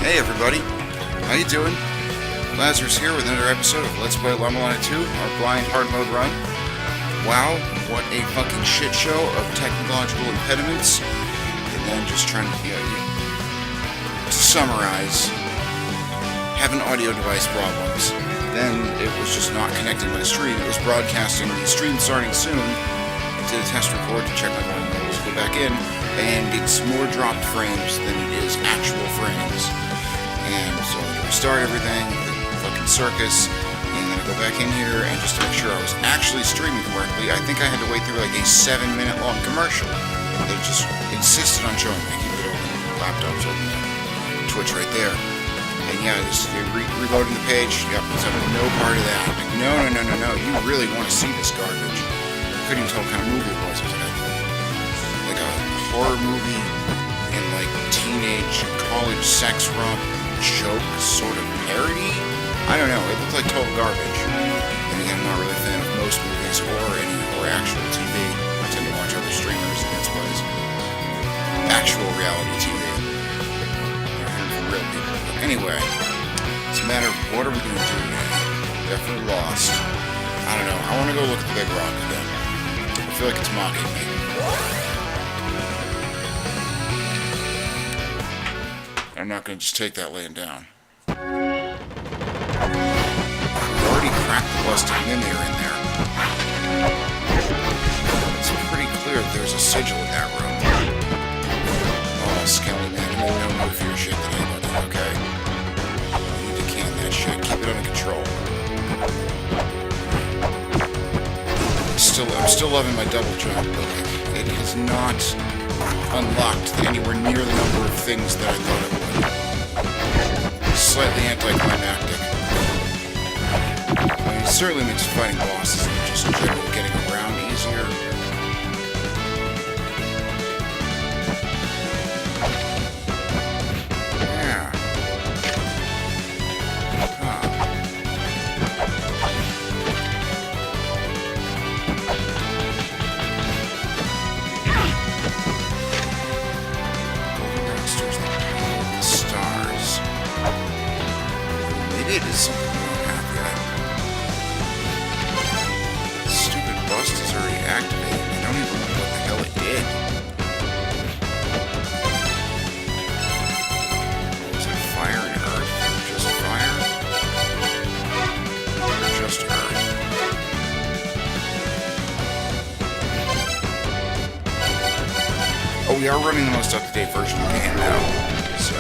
Hey everybody, how you doing? Lazerous here with another episode of Let's Play La-Mulana 2, our blind hard mode run. Wow, what a fucking shit show of technological impediments. And then just trying to, to summarize, having audio device problems. Then it was just not connecting my stream. It was broadcasting the stream starting soon. I did a test record to check my volume levels, go back in, and it's more dropped frames than it is actual frames. And so I had to restart everything, the fucking circus, and then I go back in here and just to make sure I was actually streaming correctly, I think I had to wait through like a 7-minute long commercial. They just insisted on showing me. I keep it open, laptop's open, Twitch right there. And yeah, just reloading the page, yep, so no part of that. Like, no, you really want to see this garbage. I couldn't even tell what kind of movie it was. It was like a horror movie and like teenage college sex romp joke sort of parody. I don't know, it looked like total garbage. And again, I'm not really a fan of most movies or actual TV. I tend to watch other streamers and that's what is actual reality TV. From real people. But anyway, it's a matter of what are we going to do now? Definitely lost. I don't know, I want to go look at the big rock again. I feel like it's mocking me. I'm not going to just take that laying down. We've already cracked the busted mimir in there. It's pretty clear that there's a sigil in that room. Oh, Skelly man, you know no fear shit than anybody, okay? You need to can that shit. Keep it under control. I'm still loving my double jump, but it has not unlocked anywhere near the number of things that I thought it would. Slightly anticlimactic. I mean, it certainly makes fighting bosses and just generally getting around easier. Yeah. It is something we don't have yet. This stupid bust is already activated. I don't even know what the hell it did. Was it fire and earth? Just fire? Or just earth? Oh, we are running the most up-to-date version of the game now. So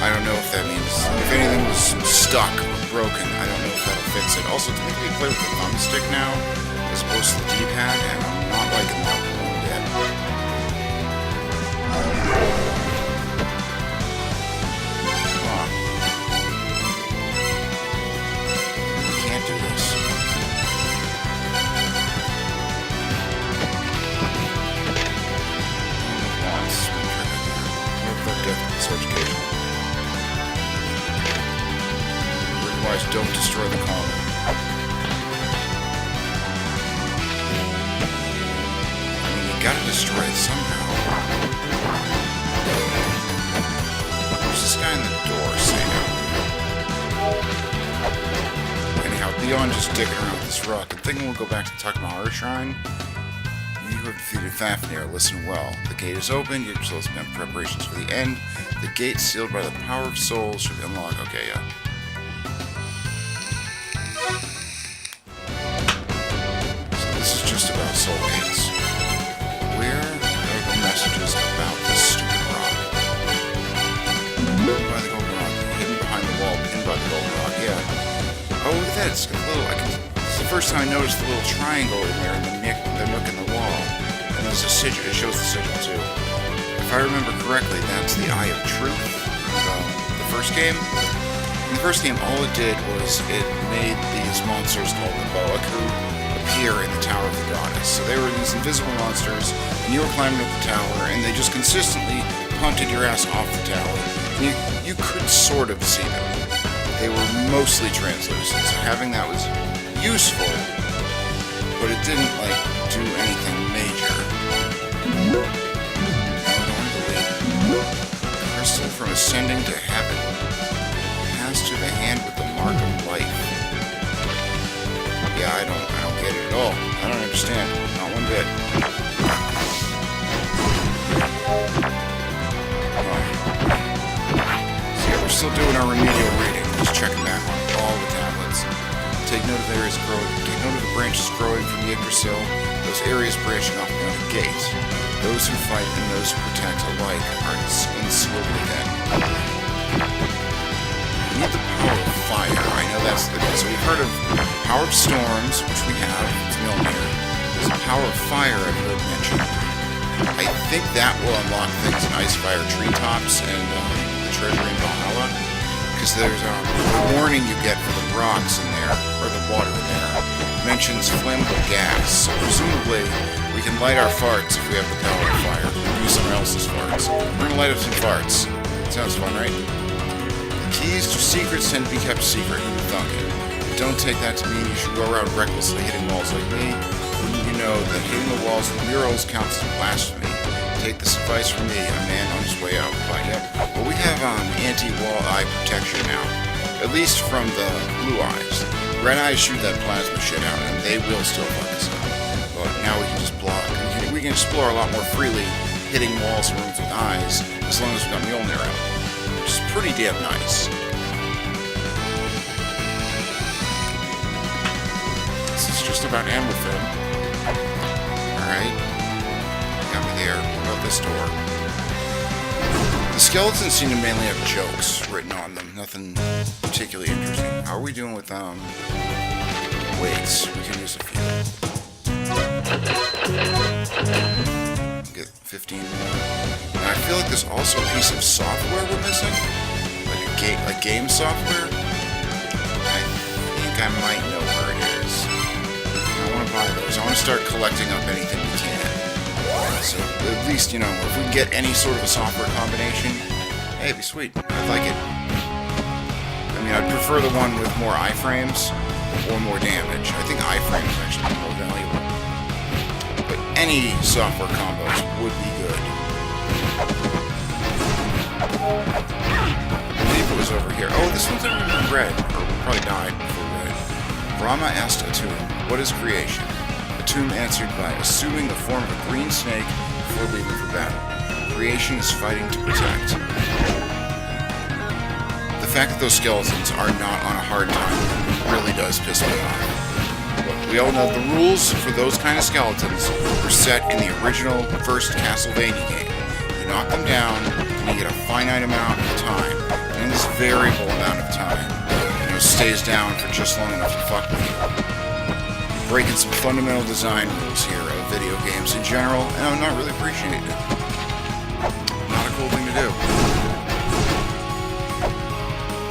I don't know if that means, if anything was stuck or broken, I don't know if that'll fix it. Also, to make me play with the thumbstick now, as opposed to the D-pad, and I'm not liking that one bit. Huh. We can't do this. Once. Nope, that definitely is educational. Otherwise, don't destroy the column. I mean, you gotta destroy it somehow. There's this guy in the door saying out. Anyhow, beyond just dicking around with this rock, I'm thinking we'll go back to the Takamahara Shrine. You have defeated Fafnir. Listen well. The gate is open. Get yourselves in preparations for the end. The gate sealed by the power of souls should unlock. Okay, yeah. Just about soulmates. Where are the messages about this stupid rock? Hidden by the golden rock. Hidden behind the wall. Pinned by the golden rock. Yeah. Oh, look at that. It's a little. It's the first time I noticed the little triangle in there in the nook in the wall. And there's a sigil. It shows the sigil too. If I remember correctly, that's the Eye of Truth. The first game. In the first game, all it did was it made these monsters called the Boaku appear in the Tower of the Goddess. So they were these invisible monsters, and you were climbing up the tower, and they just consistently punted your ass off the tower. And you could sort of see them. They were mostly translucent, so having that was useful, but it didn't, like, do anything major. I don't believe. Crystal from ascending to heaven. Pass to the hand with the mark of life. Yeah, I don't get it at all. I don't understand. Not one bit. So yeah, we're still doing our remedial reading. Just checking back on all the tablets. Take note of areas growing. Take note of the branches growing from the Yggdrasil. Those areas branching off beyond the gate. Those who fight and those who protect alike are inseparably dead. We need the power of fire. I know that's the so we've heard of power of storms, which we have. It's Mjolnir. There's a power of fire I've heard mentioned. I think that will unlock things in Icefire Treetops and the treasury in Valhalla. Because there's a warning you get for the rocks in there, or the water in there, mentions flammable gas. So presumably, we can light our farts if we have the power of fire. Use someone else's farts. We're gonna light up some farts. Sounds fun, right? The keys to secrets tend to be kept secret, who would thunk it? Don't take that to mean you should go around recklessly hitting walls like me. Wouldn't you know that hitting the walls with murals counts as blasphemy? Take this advice from me, a man on his way out. But yep. Well, we have anti-wall eye protection now. At least from the blue eyes. Red eyes shoot that plasma shit out, and they will still fuck us up. But now we can just block. We can explore a lot more freely, hitting walls and rooms with eyes, as long as we got Mjolnir out. Which is pretty damn nice. This is just about Amberfilm. Alright. Got me there. What about this door? The skeletons seem to mainly have jokes written on them. Nothing particularly interesting. How are we doing with, weights? We can use a few. Get 15 more. And I feel like there's also a piece of software we're missing. Like game software. I think I might know where it is. I want to buy those. I want to start collecting up anything we can. So at least, you know, if we can get any sort of a software combination, hey, it'd be sweet. I'd like it. I mean, I'd prefer the one with more iframes or more damage. I think iframes is actually more valuable. But any software combos would be good. I believe it was over here. Oh, this one's never been read. Or probably died before read. Brahma asked a tomb, what is creation? The tomb answered by assuming the form of a green snake before leaving for battle. Creation is fighting to protect. The fact that those skeletons are not on a hard time really does piss me off. We all know the rules for those kind of skeletons were set in the original first Castlevania game. You knock them down, and you get a finite amount of time. And this variable amount of time, you know, stays down for just long enough to fuck with you. Breaking some fundamental design rules here of video games in general, and I'm not really appreciating it. Not a cool thing to do.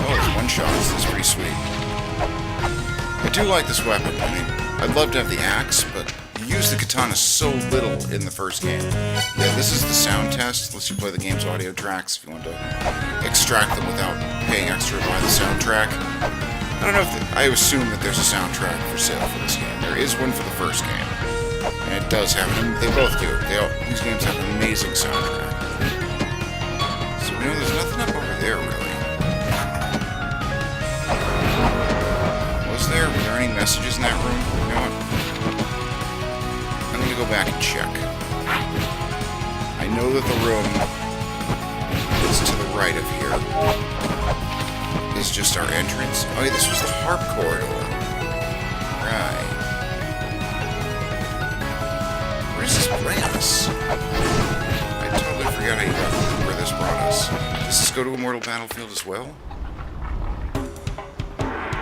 Oh, it's one-shots. That's pretty sweet. I do like this weapon. I mean, I'd love to have the axe, but you use the katana so little in the first game. Yeah, this is the sound test. Lets you play the game's audio tracks if you want to extract them without paying extra to buy the soundtrack. I don't know if I assume that there's a soundtrack for sale for this game. There is one for the first game, and it does have them. They both do. These games have an amazing soundtrack. So we know there's nothing up over there really. Was there? Were there any messages in that room? You know what? I'm gonna go back and check. I know that the room is to the right of here. Is just our entrance. Oh, yeah, this was the harp corridor. Right. Where does this bring us? I totally forgot where this brought us. Does this go to Immortal Battlefield as well?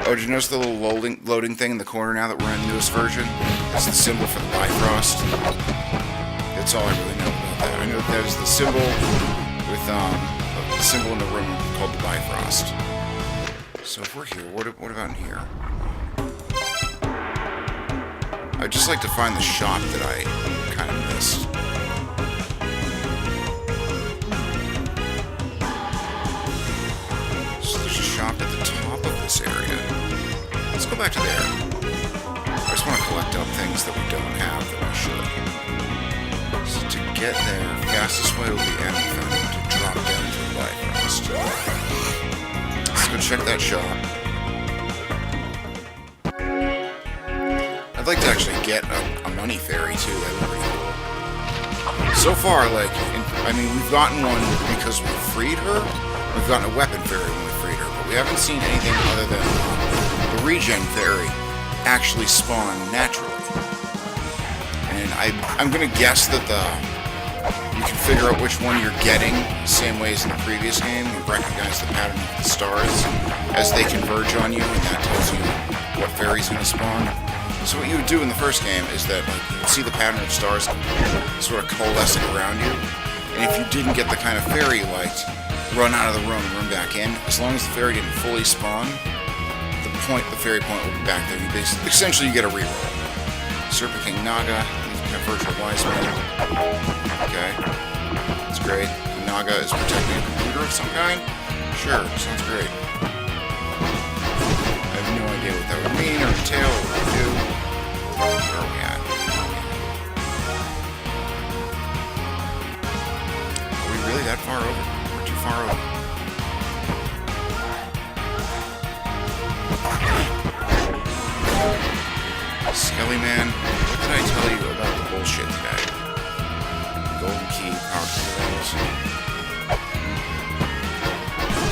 Oh, did you notice the little loading thing in the corner now that we're in the newest version? That's the symbol for the Bifrost. That's all I really know about that. I know that is the symbol with the symbol in the room called the Bifrost. So if we're here, what about in here? I'd just like to find the shop that I kind of missed. So there's a shop at the top of this area. Let's go back to there. I just want to collect up things that we don't have that I should. So to get there, fastest way will be to drop down to the life. Let's go check that shop. I'd like to actually get a money fairy too. That would be pretty cool. So far, like, we've gotten one because we freed her. We've gotten a weapon fairy when we freed her, but we haven't seen anything other than the regen fairy actually spawn naturally. And I'm gonna guess that you can figure out which one you're getting the same way as in the previous game. You recognize the pattern of the stars as they converge on you, and that tells you what fairy's gonna spawn. So what you would do in the first game is that, like, you would see the pattern of stars sort of coalescing around you, and if you didn't get the kind of fairy you liked, run out of the room and run back in. As long as the fairy didn't fully spawn, the fairy point will be back there. Essentially, you get a reroll. Serpent King Naga, Virtual Wise Man. Okay, that's great. Naga is protecting a computer of some kind? Sure, sounds great. I have no idea what that would mean or entail or what it would do. Where are we at? Are we really that far over? We're too far over. Skelly Man, what did I tell you about the bullshit today? Golden key, power controls.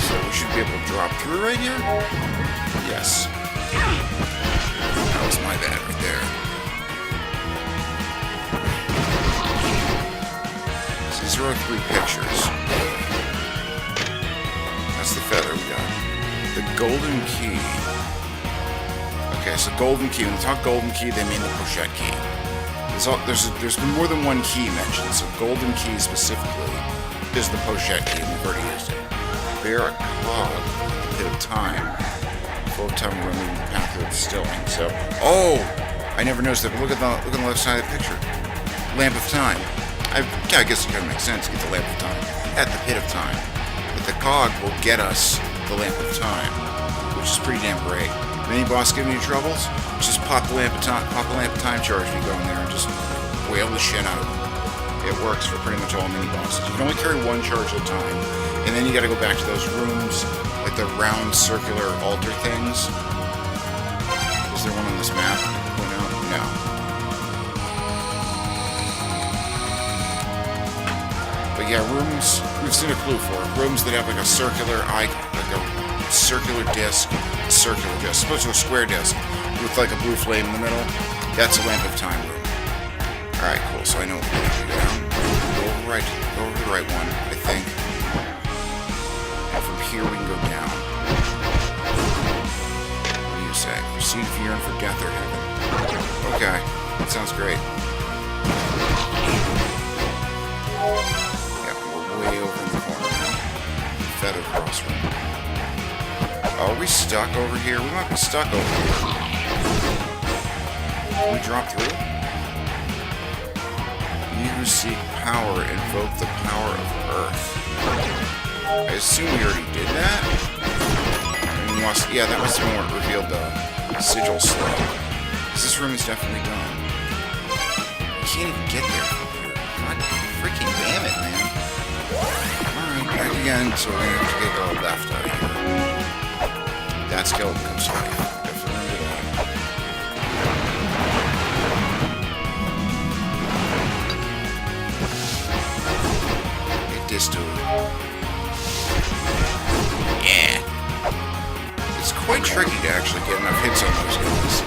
So we should be able to drop through right here? Yes. That was my bad right there. So 03 pictures. That's the feather we got. The golden key. Okay, so golden key. When they talk golden key, they mean the pochette key. There's been more than one key mentioned, so golden key specifically is the pochette key, and we've already used it. Bear a cog, the pit of time. Full of time we're moving the path of distilling. So, oh, I never noticed that. But look at the left side of the picture. Lamp of time. I guess it kind of makes sense to get the lamp of time at the pit of time. But the cog will get us the lamp of time, which is pretty damn great. Mini boss giving you troubles? Just pop the lamp of time charge if you go in there and just whale the shit out of them. It works for pretty much all mini bosses. You can only carry one charge at a time, and then you got to go back to those rooms, like the round circular altar things. Is there one on this map? No. But yeah, rooms. We've seen a clue for it. Rooms that have like a circular circular disc. Supposed to a square disc with like a blue flame in the middle. That's a lamp of time room. Alright, cool. So I know what we're going to do now. Go over the right one, I think. And from here we can go down. What do you say? Proceed if you yearn for death or heaven. Okay, that sounds great. Yeah, we're way over in the corner now. Feather crossroom. Are we stuck over here? We might be stuck over here. Can we drop through? You who seek power, invoke the power of Earth. I assume we already did that? Yeah, that must have been what revealed the sigil slot. This room is definitely done. I can't even get there from here. God freaking damn it, man. Alright, back again, so we're gonna have to go left out of here. That skeleton comes to life. Definitely remember that. Get this dude. Yeah. It's quite tricky to actually get enough hits on those guys.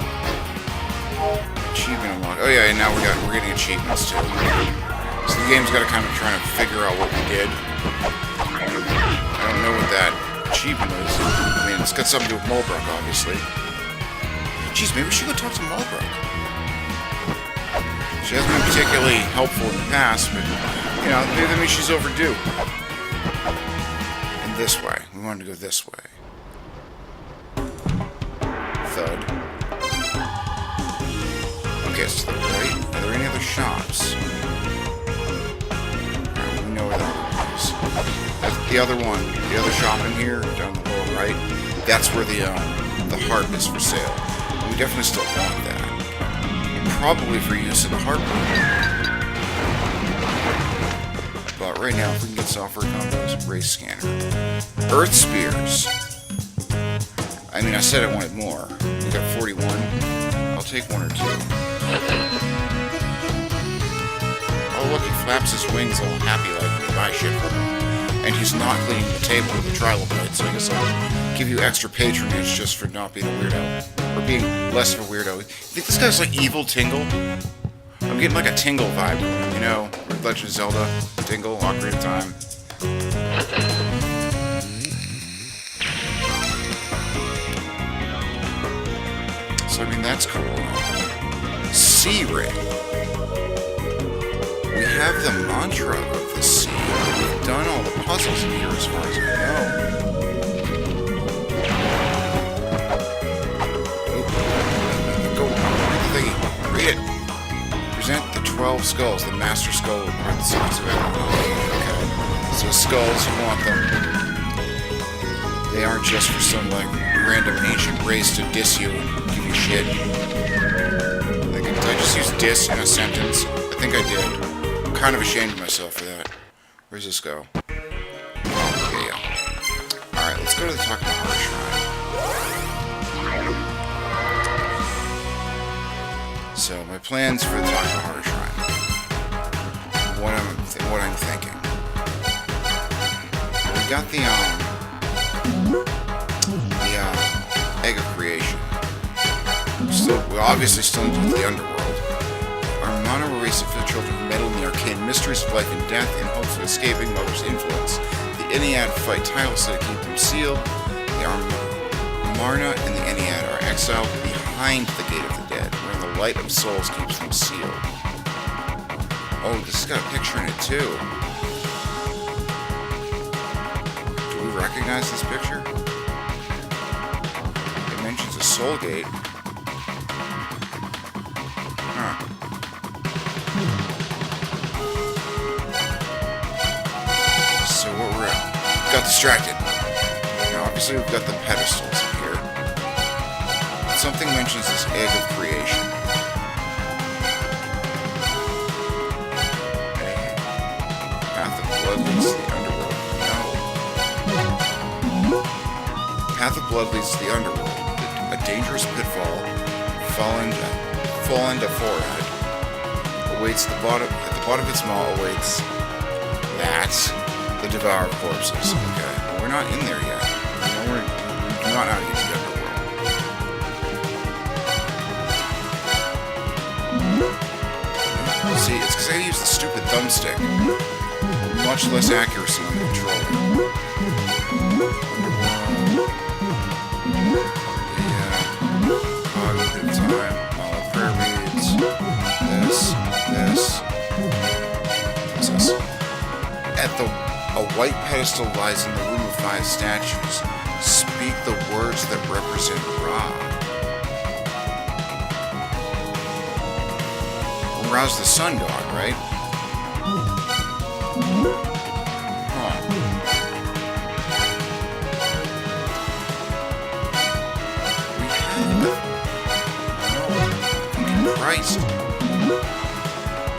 Achievement unlocked. Oh yeah, and now we're getting achievements too. So the game's got to kind of try to figure out what we did. I don't know what that achievement is. I mean, it's got something to do with Mulbrook, obviously. Jeez, maybe we should go talk to Mulbrook. She hasn't been particularly helpful in the past, but, you know, maybe that means she's overdue. And this way. We wanted to go this way. Thud. Okay, it's to the right. Are there any other shops? We know where that one is. That's the other one. The other shop in here, down the lower right. That's where the harp is for sale. And we definitely still want that. Probably for use in the harp room. But right now if we can get software combos. Race scanner. Earth spears. I mean, I said I wanted more. We got 41. I'll take one or two. Oh, look, he flaps his wings all happy like we buy shit from him. And he's not cleaning the table with a trilobite, so I guess I'll give you extra patronage just for not being a weirdo. Or being less of a weirdo. You think this guy's like evil Tingle? I'm getting like a Tingle vibe, you know? Legend of Zelda, Tingle, Ocarina of Time. So, I mean, that's cool. Sea Ray. We have the mantra of the sea. We've done all the puzzles in here as far as I know. Go, read the thingy. Read it. Present the 12 skulls, the master skull are the secrets of everything. Okay. So skulls, you want them. They aren't just for some, like, random ancient race to diss you and give you shit. Like, did I just use diss in a sentence? I think I did. I'm kind of ashamed of myself for that. Where's this go? Yeah. Alright, let's go to the Talk of the Heart Shrine. So, my plans for the Talk of the Heart Shrine. What I'm thinking. We got the Egg of Creation. We obviously still need the Underworld. Our mono race of children who meddle in the arcane mysteries of life and death in hopes of escaping Mother's influence. The Ennead fight tirelessly to keep them sealed. The Marna and the Ennead are exiled behind the Gate of the Dead, where the light of souls keeps them sealed. Oh, this has got a picture in it too. Do we recognize this picture? It mentions a soul gate. Huh. So what we're at? Got distracted. Now obviously we've got the pedestals in here. Something mentions this Egg of Creation. Path of Blood leads to the Underworld. No. Path of Blood leads to the Underworld. A dangerous pitfall. Fall into forehead. Awaits the bottom. At the bottom of its maw awaits the Devour of Corpses. Okay, well, we're not in there yet. We're not out to get to the Underworld. See, it's because I use the stupid thumbstick. Much less accuracy on the controller. Cognitive time. Prayer reads. This. What's this? A white pedestal lies in the room of 5 statues. Speak the words that represent Ra. Ra's the sun god, right? Huh. We had Christ.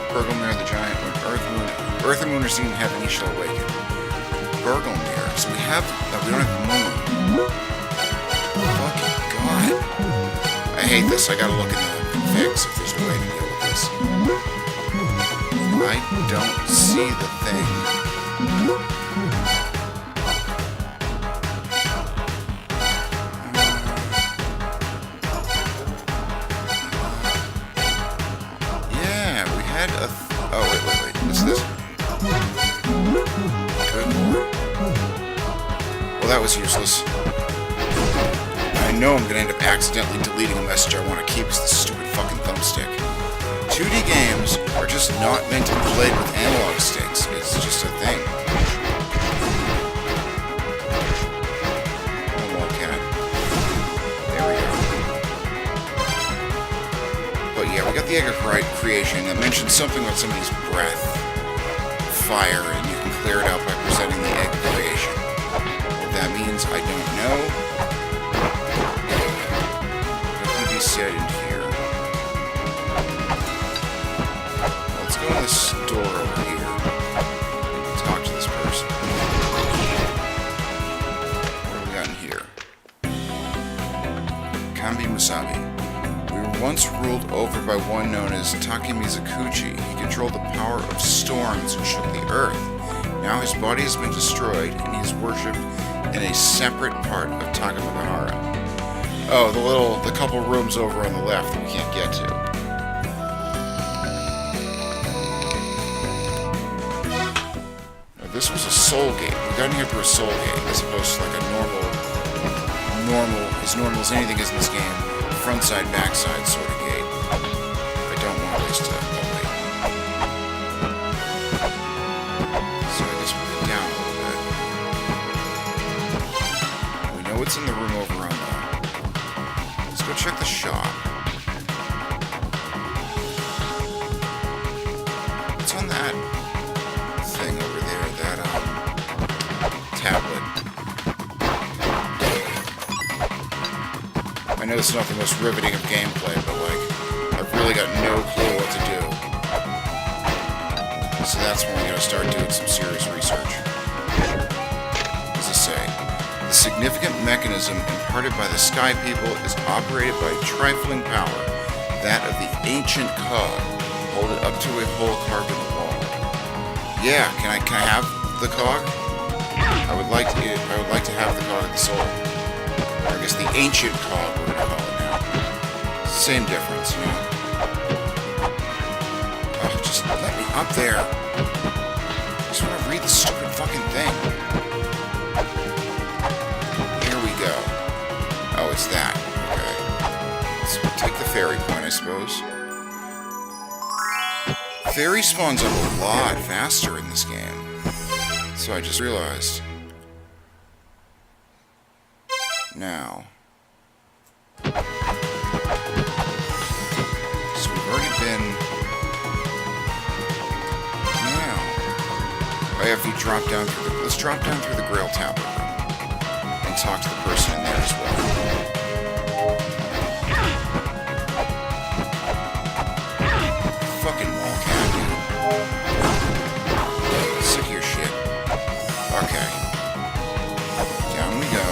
Bergelmir the giant, when Earth and Moon are seen in heaven, he shall awaken. Bergelmir. So we don't have the moon. Fucking god. I hate this. I gotta look in the configs if there's a way to deal with this. I don't see the thing. Yeah, we had a... oh, wait. What's this? Good lord. Well, that was useless. I know I'm gonna end up accidentally deleting a message I want to keep as the stupid fucking thumbstick. 2D games are just not meant to be played with analog sticks. It's just a thing. Oh, wildcat. There we go. But yeah, we got the Egg of Creation that mentions something about somebody's breath, fire, and you can clear it out by presenting the Egg of Creation. What that means, I don't know. Definitely be said in here. Let's go to this door over here. Talk here. Kambi Musabi. We were once ruled over by one known as Takemizakuchi. He controlled the power of storms and shook the earth. Now his body has been destroyed, and he is worshipped in a separate part of Takamagahara. Oh, the couple rooms over on the left that we can't get to. Now, this was a soul gate. We got in here through a soul gate, as opposed to like a as normal as anything is in this game, front side, back side sort of gate. I don't want to waste it. Oh, wait. So I guess we'll get down a little bit. We know what's in the room over on the... Let's go check the shop. What's on that thing over there? That, tablet. I know this is not the most riveting of gameplay, but, like, I've really got no clue what to do. So that's when we gotta start doing some serious research. What does it say? The significant mechanism imparted by the Sky People is operated by a trifling power, that of the ancient cog. Hold it up to a hole carved in the wall. Yeah, can I have the cog? I would like to have the cog of the soul. Or I guess the ancient cog, we're gonna call it now. Same difference, you know? Oh, just let me up there. I just want to read the stupid fucking thing. Here we go. Oh, it's that. Okay. Let's take the fairy point, I suppose. Fairy spawns up a lot faster in this game. So I just realized. Now. So we've already been... Now. I have to drop down through the... Let's drop down through the Grail Tablet room. And talk to the person in there as well. Fucking wall cat, dude. Sick of your shit. Okay. Down we go.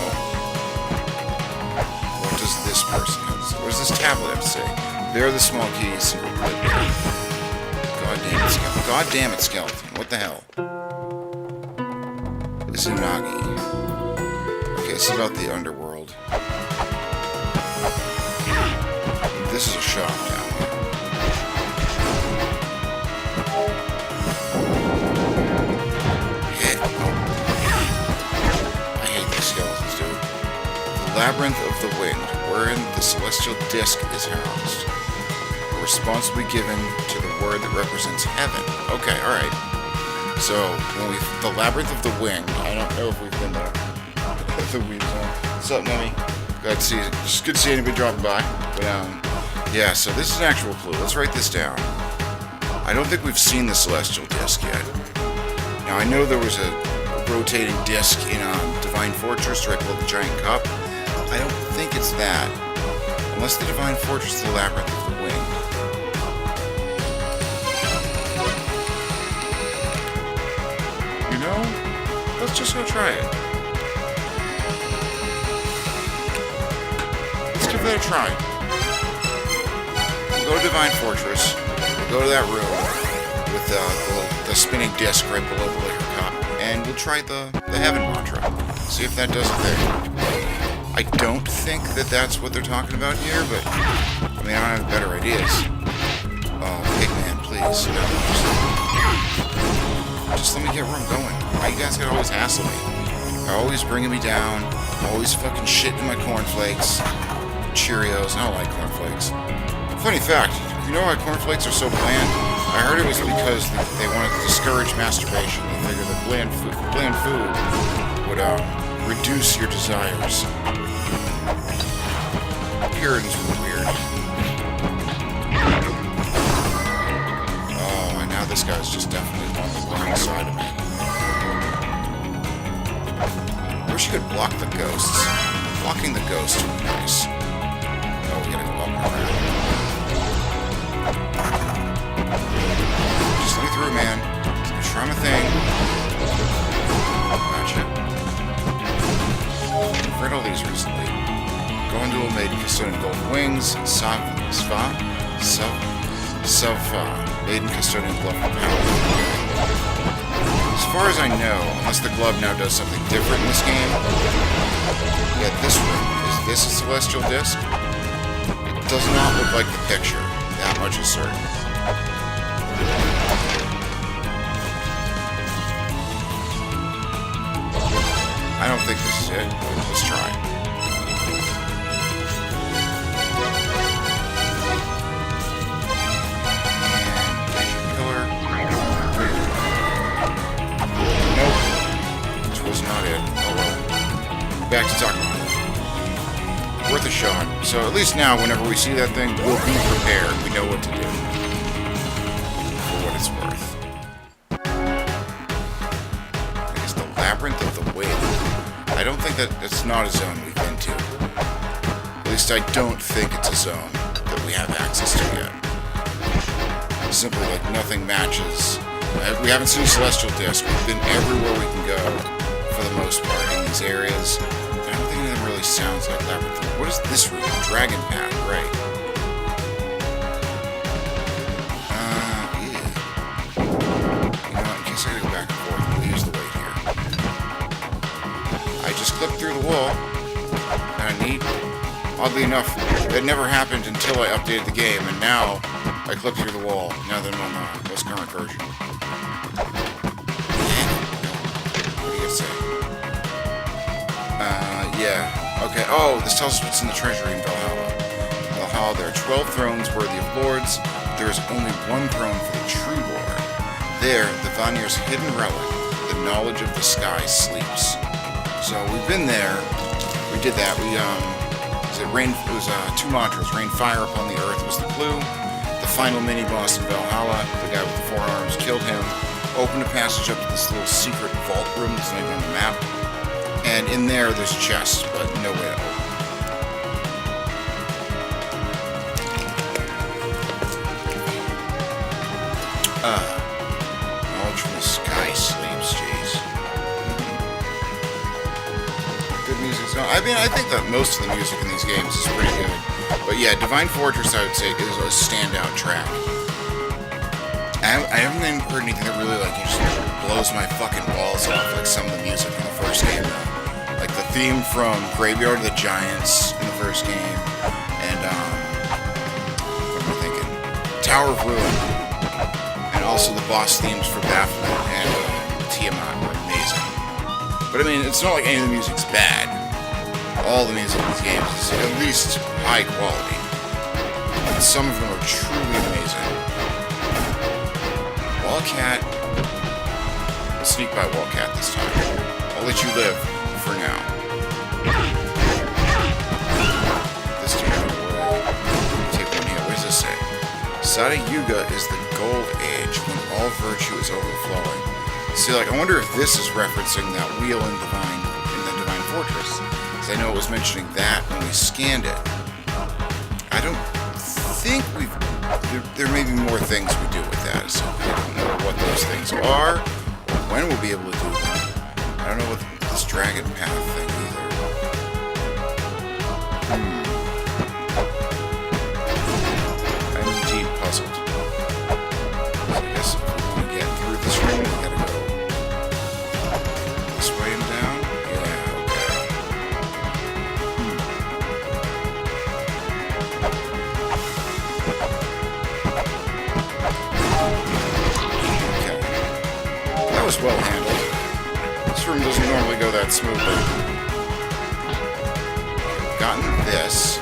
What does this person have to say? What does this tablet have to say? There are the small keys. God damn it, skeleton. God damn it, skeleton. What the hell? This is Nagi. Okay, this is about the underworld. This is a shop down here. Labyrinth of the Wind, wherein the celestial disc is housed. A response will be given to the word that represents heaven. Okay, alright. So, when the Labyrinth of the Wind, I don't know if we've been there. The Weave Zone. What's up, Nemi? Glad to see you. Just good to see anybody dropping by. But, yeah, so this is an actual clue. Let's write this down. I don't think we've seen the celestial disc yet. Now, I know there was a rotating disc in Divine Fortress, right below the giant cup. I don't think it's that. Unless the Divine Fortress is the Labyrinth of the Wind. You know, let's just go try it. Let's give that a try. We'll go to Divine Fortress. We'll go to that room with the spinning disc right below the liquor cup. And we'll try the Heaven mantra. See if that does it there. I don't think that that's what they're talking about here, but I mean, I don't have better ideas. Oh, Pigman, please. No, just let me get where I'm going. Why you guys gotta always hassle me? You're always bringing me down, always fucking shitting my cornflakes, Cheerios. I don't like cornflakes. Funny fact, you know why cornflakes are so bland? I heard it was because they wanted to discourage masturbation. They figured that bland food would reduce your desires. Puritans were weird. Oh, and now this guy's just definitely on the wrong side of me. I wish you could block the ghosts. Blocking the ghosts would be nice. Oh, we gotta go up and around. Just let me through, man. Try my thing. Gotcha. I've read all these recently. Gondul made custodian golden wings. Safa made custodian glove for power. As far as I know, unless the glove now does something different in this game, yeah, this room, is this a celestial disc? It does not look like the picture. That much is certain. I don't think this is it. Let's try. Pillar. Nope. This was not it. Oh well. Back to talking about it. Worth a shot. So at least now, whenever we see that thing, we'll be prepared. We know what to do. For what it's worth. I guess the Labyrinth of the Wind. I don't think that it's not a zone we've been to. At least I don't think it's a zone that we have access to yet. Simply like nothing matches. We haven't seen Celestial Disc. We've been everywhere we can go for the most part in these areas. But I don't think anything really sounds like Labyrinth. What is this room? Dragon Path, right. Yeah. You know what, in case I gotta go back and forth, we'll use the weight here. I just clipped through the wall. Kinda neat. Oddly enough, that never happened until I updated the game, and now I clipped through the wall, now that I'm on the most current version. What do you say? Yeah. Okay, oh, this tells us what's in the treasury in Valhalla. Valhalla, there are 12 thrones worthy of lords. There is only one throne for the true lord. There, the Vanir's hidden relic, the knowledge of the sky, sleeps. So we've been there. We did that. It was two mantras. Rain fire upon the earth was the clue. The final mini-boss in Valhalla, the guy with the 4 arms, killed him. Opened a passage up to this little secret vault room that's not even on the map. And in there, there's chests, but no way to open. Knowledge from the sky sleeps, jeez. Good music's going. I mean, I think that most of the music in these games is pretty good. But yeah, Divine Fortress, I would say, is a standout track. I haven't even heard anything that really, like, just blows my fucking balls off, like some of the music in the first game. Like the theme from Graveyard of the Giants in the first game, and, what am I thinking? Tower of Ruin. And also the boss themes for Baphomet and Tiamat were amazing. But I mean, it's not like any of the music's bad. All the music in these games is at least high quality. And some of them are truly amazing. Wallcat. I'll sneak by Wallcat this time. I'll let you live for now. This dude out of the way. Take one here. What does this say? Sada Yuga is the gold age when all virtue is overflowing. See, like, I wonder if this is referencing that wheel in the Divine Fortress. Because I know it was mentioning that when we scanned it. I don't think we've... There may be more things we do with that, so I don't know what those things are, or when we'll be able to do them. I don't know what this Dragon Path thing either. I'm indeed puzzled. So I guess if we want to get through this room, we gotta go this way and down? Yeah, okay. Okay. That was well handled. This room doesn't normally go that smoothly. I've gotten this.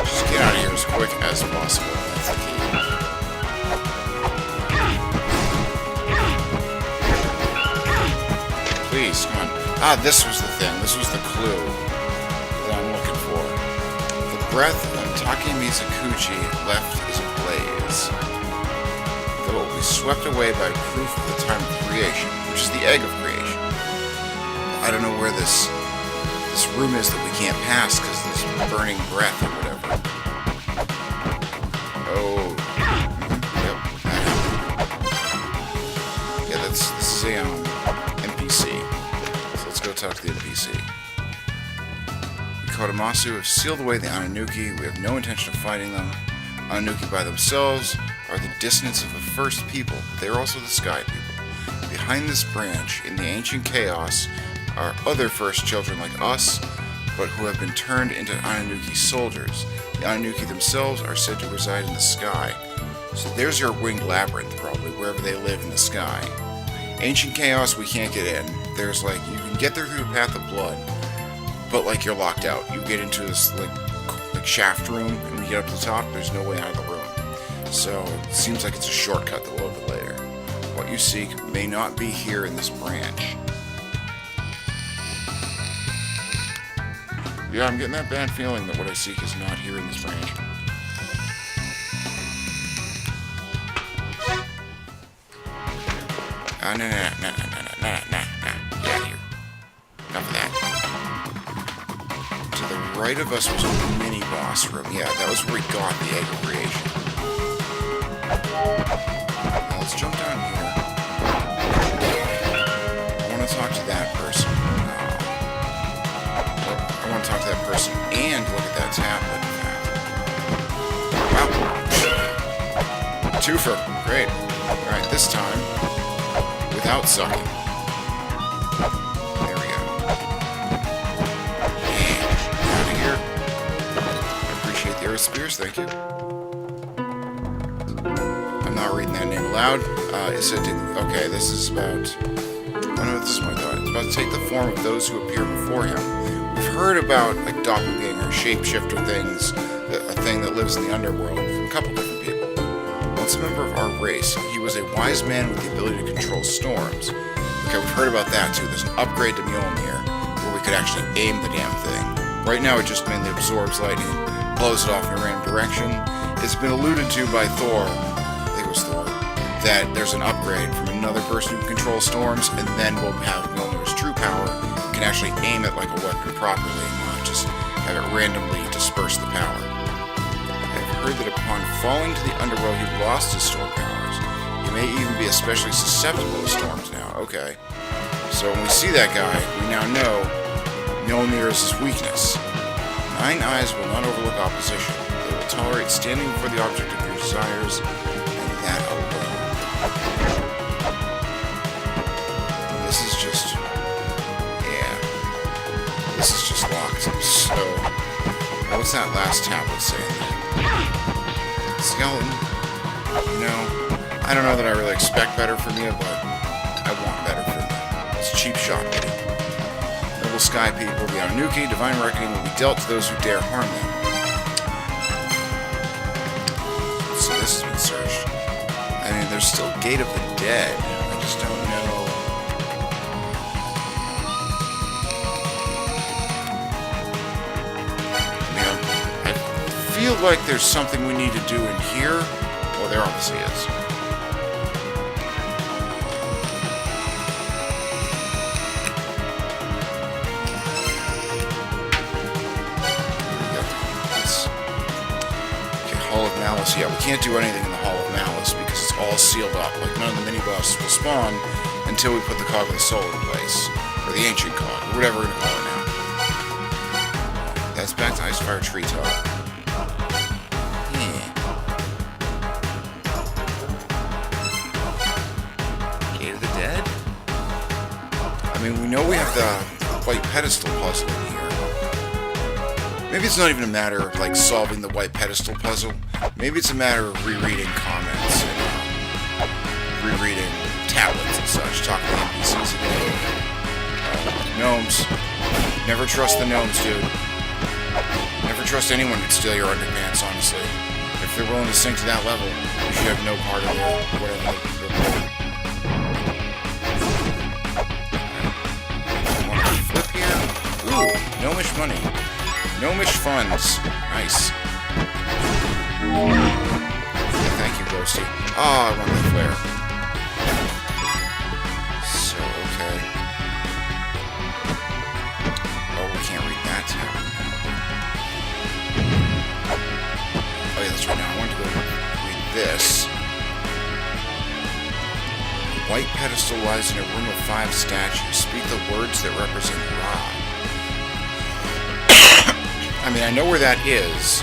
Just get out of here as quick as possible. That's the key. Please, come on. Ah, this was the thing. This was the clue that I'm looking for. The breath of Take Mizukuchi left is ablaze. Though it will be swept away by proof of the time of creation, which is the egg of creation. I don't know where this room is that we can't pass because of this burning breath or whatever. Oh. Yep. Yeah, this is is a NPC. So let's go talk to the NPC. The Kodamasu have sealed away the Ananuki. We have no intention of fighting them. Ananuki by themselves are the dissonance of the first people. They are also the sky people. Behind this branch, in the ancient chaos, are other first children like us, but who have been turned into Ananuki soldiers. The Ananuki themselves are said to reside in the sky. So there's your winged labyrinth, probably, wherever they live in the sky. Ancient chaos, we can't get in. There's like, you can get there through the path of blood, but like you're locked out. You get into this like shaft room, and when you get up to the top, there's no way out of the room. So it seems like it's a shortcut that we'll open later. What you seek may not be here in this branch. Yeah, I'm getting that bad feeling that what I seek is not here in this branch. No. Get out of here. Enough of that. To the right of us was a mini boss room. Yeah, that was where we got the egg of creation. Now let's jump down here. I want to talk to that person. I want to talk to that person and look at that tablet. Wow. Twofer. Great. Alright, this time, without sucking. There we go. And out of here. I appreciate the Earth Spears, thank you. I'm not reading that name aloud. It said, okay, this is about... Oh no, this is my thought. It's about to take the form of those who appear before him. We've heard about, like, doppelganger, shapeshifter things, a thing that lives in the underworld, from a couple different people. Once a member of our race, he was a wise man with the ability to control storms. Okay, we've heard about that too. There's an upgrade to Mjolnir, where we could actually aim the damn thing. Right now it just mainly absorbs lightning, blows it off in a random direction. It's been alluded to by Thor, I think it was Thor, that there's an upgrade from another person who can control storms, and then we'll have Mjolnir's true power, and can actually aim it like a weapon properly, and not just have it randomly disperse the power. Heard that upon falling to the underworld he lost his storm powers. He may even be especially susceptible to storms now. Okay. So when we see that guy, we now know Mjolnir is his weakness. 9 eyes will not overlook opposition. They will tolerate standing before the object of your desires, and that alone. This is just... yeah. This is just locked. So... what's that last tablet saying? Skeleton, you know, I don't know that I really expect better from you, but I want better from you. It's a cheap shot, buddy. Noble sky people, the Ananuki, divine reckoning will be dealt to those who dare harm them. So this has been searched. I mean, there's still Gate of the Dead. I just don't know. I feel like there's something we need to do in here. Well, there obviously is. Okay, Hall of Malice. Yeah, we can't do anything in the Hall of Malice because it's all sealed up. Like, none of the mini-bosses will spawn until we put the Cog of the Soul in place. Or the Ancient Cog, or whatever we're going to call it now. That's back to Icefire Treetop. I mean, we know we have the white pedestal puzzle in here. Maybe it's not even a matter of, like, solving the white pedestal puzzle. Maybe it's a matter of rereading comments and rereading tablets and such, talking to NPCs again. Gnomes. Never trust the gnomes, dude. Never trust anyone who'd steal your underpants, honestly. If they're willing to sink to that level, you should have no part of their whatever they're doing. Ooh, gnomish money. Gnomish funds. Nice. Yeah, thank you, Ghosty. Ah, I want the flare. So, okay. Oh, we can't read that tab. Oh, yeah, that's right now. I want to go read this. white pedestal lies in a room of 5 statues. Speak the words that represent Ra. I mean, I know where that is.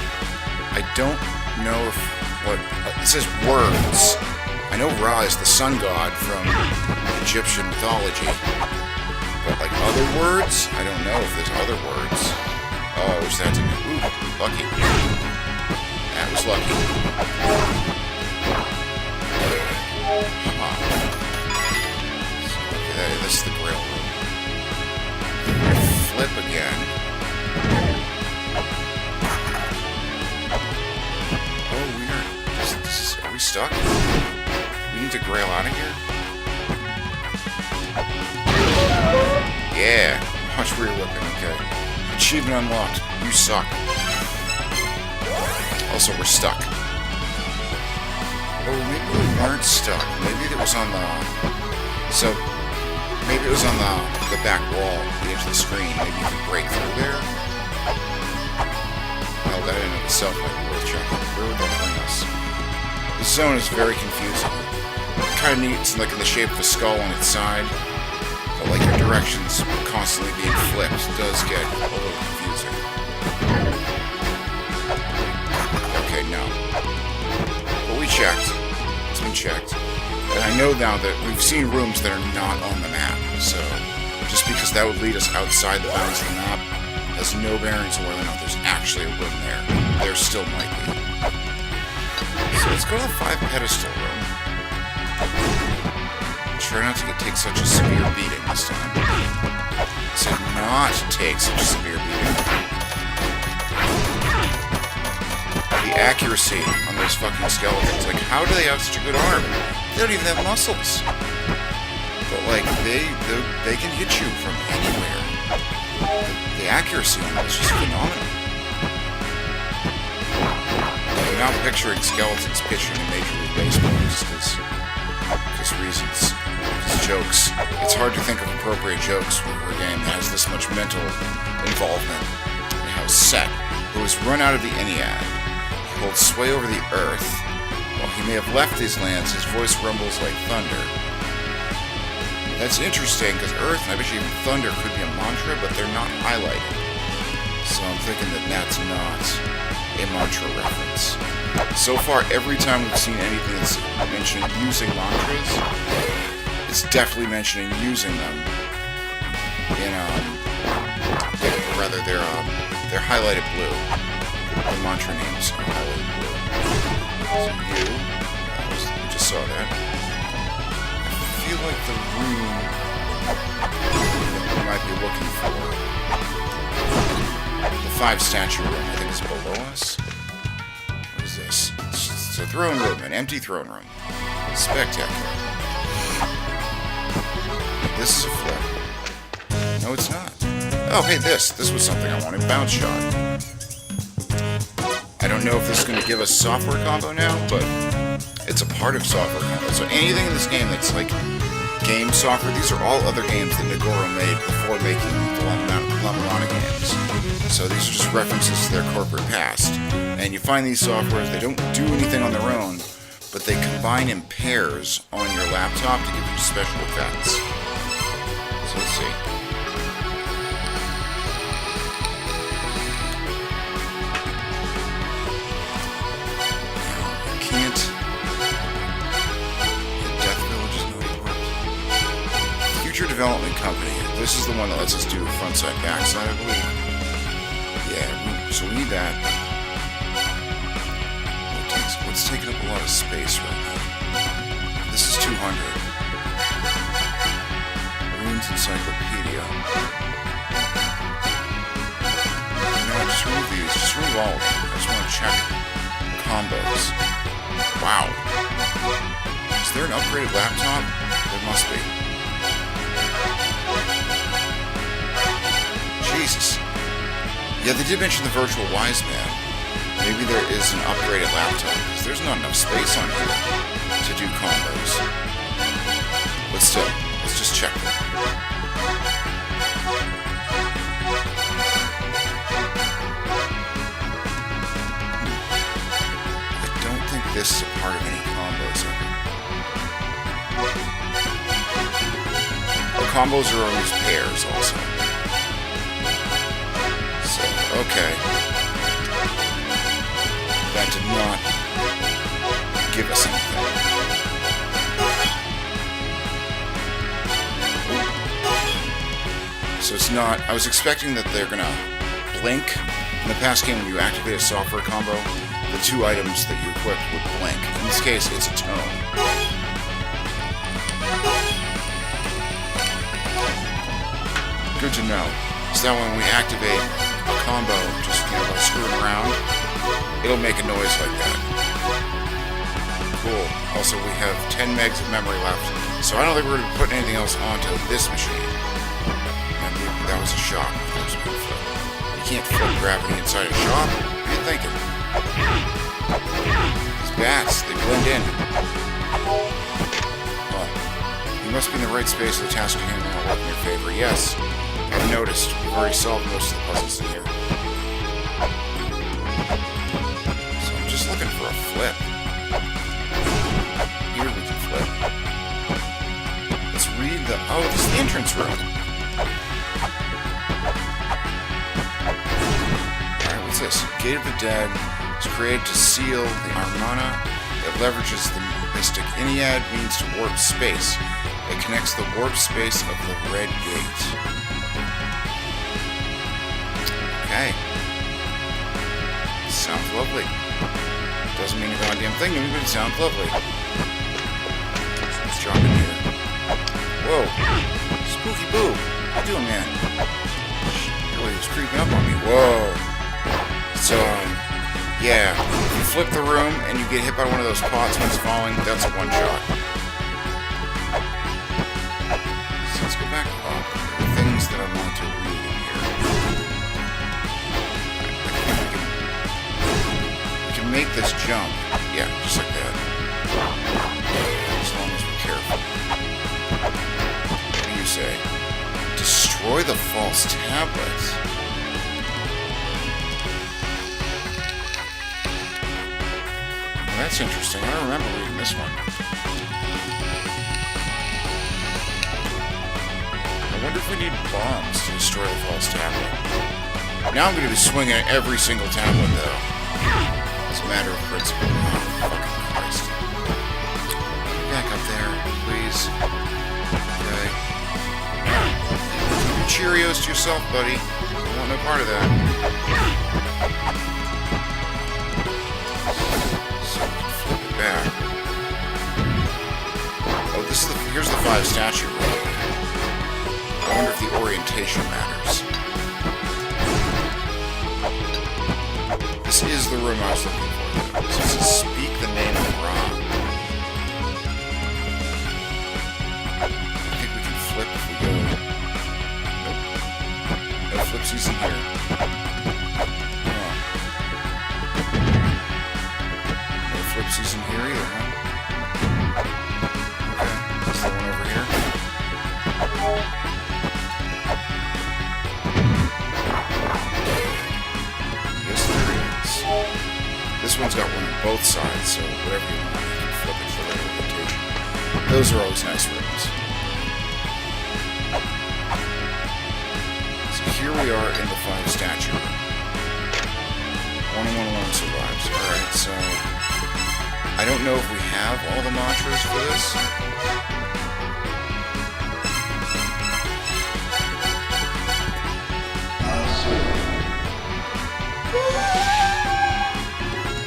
I don't know if what... it says words. I know Ra is the sun god from Egyptian mythology. But, like, other words? I don't know if there's other words. Oh, I wish that didn't... Ooh, lucky. That was lucky. Huh. Okay, this is the Grail room. Flip again. Oh, weird. Are we stuck? We need to Grail out of here? Yeah. Watch rear whipping, okay. Achievement unlocked. You suck. Also, we're stuck. Oh, maybe we weren't stuck. Maybe it was on the... So, maybe it was on the back wall, the edge of the screen. Maybe you could break through there. Well, that in and of itself might be worth checking. Where would that bring us? This zone is very confusing. Kind of neat, it's like in the shape of a skull on its side. But like your directions constantly being flipped does get a little confusing. Okay, no. But we checked. It's been checked. And I know now that we've seen rooms that are not on the map, so just because that would lead us outside the bounds of the map has no bearings on whether or not there's actually a room there. There still might be. So let's go to the 5 pedestal room. Try not to take such a severe beating this time. To not take such a severe beating. The accuracy on those fucking skeletons. Like, how do they have such a good arm? They don't even have muscles. But, like, they can hit you from anywhere. The accuracy on them is just phenomenal. I'm now picturing skeletons pitching in Major League Baseball just because reasons. Jokes. It's hard to think of appropriate jokes for a game that has this much mental involvement. And how Set, who has run out of the Ennead, he holds sway over the earth. While he may have left these lands, his voice rumbles like thunder. That's interesting, because Earth, and I bet you even thunder, could be a mantra, but they're not highlighted. So I'm thinking that that's not a mantra reference. So far, every time we've seen anything that's mentioned using mantras, it's definitely mentioning using them in, or rather, they're highlighted blue. The mantra names are highlighted blue. So you just saw that. I feel like the room that we might be looking for, the 5 statue room, I think is below us. What is this? It's a throne room, an empty throne room. Spectacular. This is a flip. No, it's not. Oh, hey, this was something I wanted. Bounce shot. I don't know if this is going to give us software combo now, but it's a part of software combo. So anything in this game that's like game software, these are all other games that Nagoro made before making the La-Mulana games. So these are just references to their corporate past. And you find these softwares, they don't do anything on their own, but they combine in pairs on your laptop to give you special effects. So let's see. Can't. The Death Village is not equipped. Future Development Company. This is the one that lets us do front side, back side, I believe. Yeah, so we need that. What's taking up a lot of space right now? This is 200. Encyclopedia. No, just remove these. Just remove all of them. I just want to check combos. Wow. Is there an upgraded laptop? There must be. Jesus. Yeah, they did mention the Virtual Wise Man. Maybe there is an upgraded laptop, because there's not enough space on here to do combos. But still, let's just check them. I don't think this is a part of any combos ever. combos are always pairs also. So, okay. That did not give us anything. So it's not... I was expecting that they're gonna blink. In the past game, when you activate a software combo, the two items that you equipped would blink. In this case, it's a tone. Good to know. So that when we activate a combo, just by screwing around, it'll make a noise like that. Cool. Also, we have 10 megs of memory left, so I don't think we're going to be putting anything else onto this machine. That was a shock. You can't flip gravity inside a shop. What are you thinking? These bats, they blend in. Oh, you must be in the right space. The task at hand will not work in your favor. Yes, I've noticed. We've already solved most of the puzzles in here. So I'm just looking for a flip. Here we can flip. Let's read the... Oh, this is the entrance room. Alright, what's this? Gate of the Dead is created to seal the La-Mulana that leverages the mystic Ennead means to warp space. It connects the warp space of the Red Gate. Okay. Sounds lovely. Doesn't mean a goddamn thing to me, but it sounds lovely. Let's drop in here. Whoa. Spooky Boo. How you doing, man? Really, he was creeping up on me. Whoa. So, yeah. If you flip the room and you get hit by one of those pots when it's falling, that's a one-shot. So let's go back up. The things that I want to read in here. We can make this jump. Yeah, just like that. As long as we're careful. What do you say? Destroy the false tablets. Well, that's interesting. I don't remember reading this one. I wonder if we need bombs to destroy the false tablet. Now I'm going to be swinging at every single tablet, though. As a matter of principle. Oh, fucking Christ. Back up there, please. Okay. Keep your Cheerios to yourself, buddy. I want no part of that. So, flip it back. Oh, this is here's the 5 statue room. I wonder if the orientation matters. This is the room I was looking for. This is Speak the Name of Ra. I think we can flip if we go... Nope. No flipsies in here. Oh. No flipsies in here either, huh? Okay, is there one over here? Yes, there is. This one's got one on both sides, so whatever you want, you can flip it for that orientation. Those are always nice rooms. So here we are in the 5 statue room. 1 and 1 alone survives. Alright, so... I don't know if we have all the mantras for this.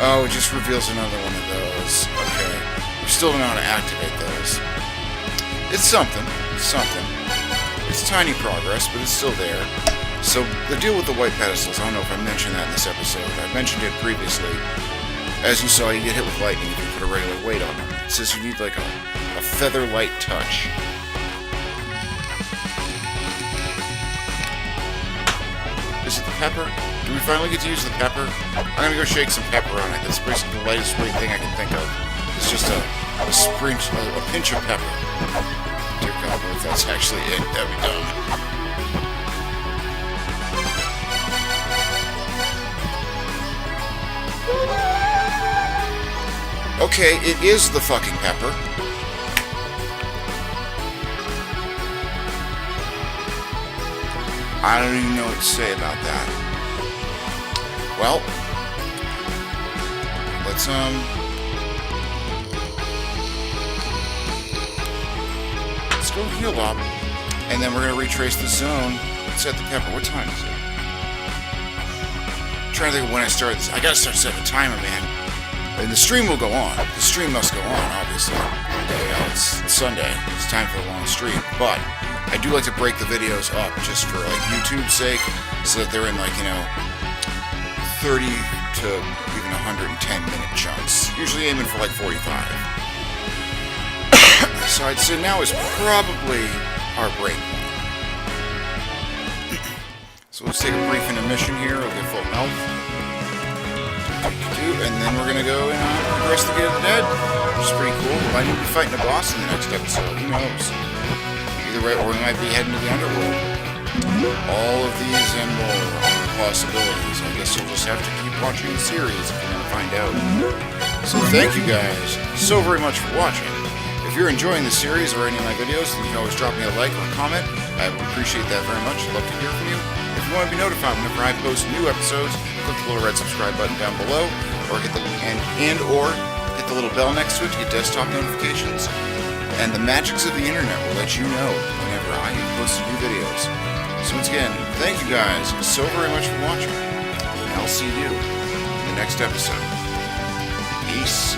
Oh, it just reveals another one of those. Okay. We still don't know how to activate those. It's something. It's something. It's tiny progress, but it's still there. So, the deal with the white pedestals, I don't know if I mentioned that in this episode. I mentioned it previously. As you saw, you get hit with lightning if you put a regular weight on them. It says you need, like, a feather-light touch. Is it the pepper? Do we finally get to use the pepper? I'm gonna go shake some pepper on it. That's basically the lightest weight thing I can think of. It's just a pinch of pepper. Dear God, what if that's actually it? That'd be dumb. Okay, it is the fucking pepper. I don't even know what to say about that. Well, let's go heal up, and then we're gonna retrace the zone and set the pepper. What time is it? I'm trying to think of when I started this. I gotta start setting a timer, man. And the stream will go on. The stream must go on, obviously. It's Sunday. It's time for a long stream. But I do like to break the videos up just for like YouTube's sake, so that they're in like, 30 to even 110-minute chunks. Usually aiming for like 45. So I'd say now is probably our break point. So let's take a brief intermission here. I'll get full health. And then we're gonna go and investigate the dead, which is pretty cool. I need to be fighting a boss in the next episode. Who knows? Either way, or we might be heading to the underworld. All of these and more are possibilities. I guess you'll just have to keep watching the series if you want to find out. So thank you guys so very much for watching. If you're enjoying the series or any of my videos, then you can always drop me a like or a comment. I would appreciate that very much. I'd love to hear from you. If you want to be notified whenever I post new episodes, click the little red subscribe button down below, or hit the hit the little bell next to it to get desktop notifications. And the magics of the internet will let you know whenever I post new videos. So once again, thank you guys so very much for watching, and I'll see you in the next episode. Peace.